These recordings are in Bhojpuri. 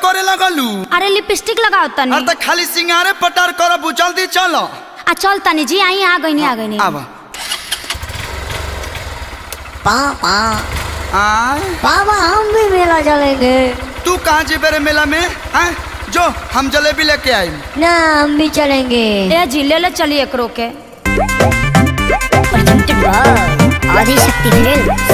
करे लगलू? अरे लिपस्टिक लगाओ तनी। अरे खाली सिंगारे पटार करब, जल्दी चलो। चल तनी जी, आई आ गई नहीं आवा। पापा पापा हम भी मेला चलेंगे। तू कहाँ जी मेरे मेला में? जो हम जलेबी लेके आए ना, हम भी चलेंगे। ए जी ले चलिए एक रोके। आदिशक्ति फिल्म्स।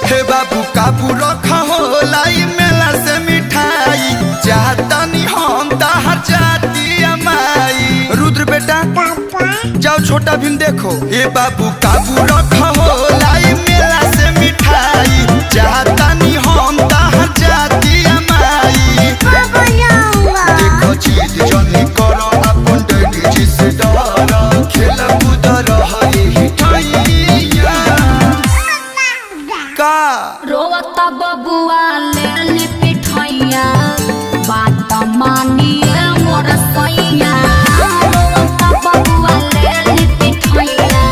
हे बाबू काबू रखा हो लाई मेला से मिठाई, चाहतनी हम ताहर जाती अमाई। रुद्र बेटा जाओ छोटा भीम देखो। हे बाबू काबू रखा हो लाई मेला से मिठाई, चाहतनी हम ताहर जाती अमाई। देखो चीज जनी करो अपन डैडी जी से डरो, खेल कूद रही हिठैया का रोवता बबुआ ले ली पिठैया, बात मानिए मोर सैया। रोवता बबुआ ले ली पिठैया,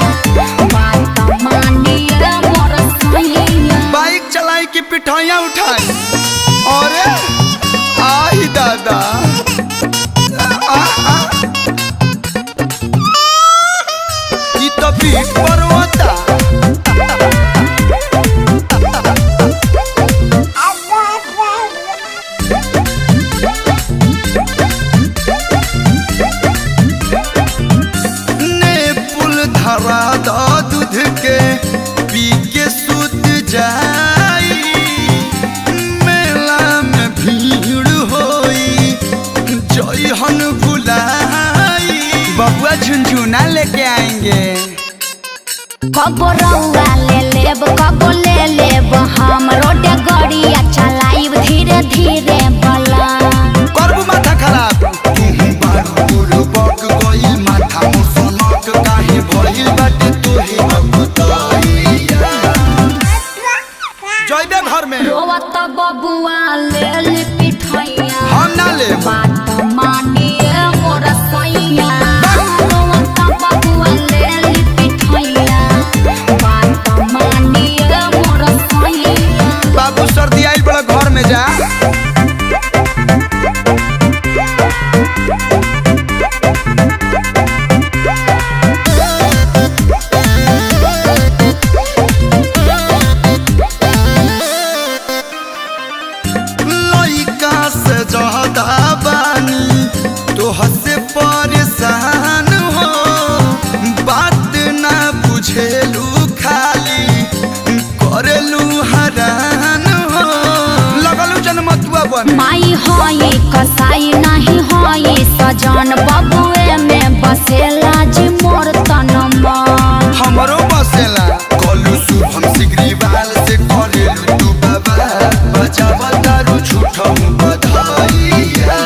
बात मानिए मोर सैया। बाइक चलाई की पिठैया उठाई। अरे आई दादा ई तो पीठ पर होता। दूध के पी के सूत जाई, मेला में भीड़ होई जइहन भुलाई। बबुआ झुनझुना लेके आएंगे। कबो रउआ ले लेब, कबो ले लेब हम, रोडे गड़िया चलाइब धीरे धीरे भला। करबू माथा खराब माथा मुसनक काहे भइल बाटे तोहे बताइया। जइबे घर में रोवत बबुआ ले ली पिठैया, हम ना ले बात मानिए मोर सैया। रोवत बबुआ ले ली पिठैया, बात मानिए मोर सैया। बाबू सर्दी आइल बड़ा घर में जा। हसे परेशान हो, बात ना बुझेलू, खाली करेलू हरान हो। लगलू जनमतुआ बन माई होई कसाई नहीं होई सजन, बबुए में बसेला जी मोर तनमा। हमरो बसेला कलू शुभम सिगरीवाल से करेलू तू बाबा, बजावा दारू झूठा बधाइया।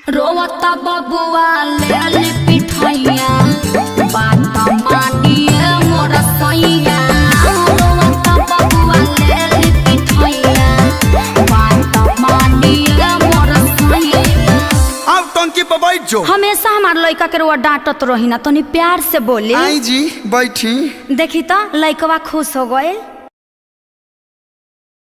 रोवता बबुआ ले ली पिठैया, बात मानिए मोर सैया। रोवता बबुआ ले ली पिठैया, बात मानिए मोर सैया। अब टंकी पर बैठ जो। हमेशा हमार लइका के रोआ डांटत रही ना, तनी प्यार से बोली। आई जी बैठी। देखी तो लइकवा खुश हो गए।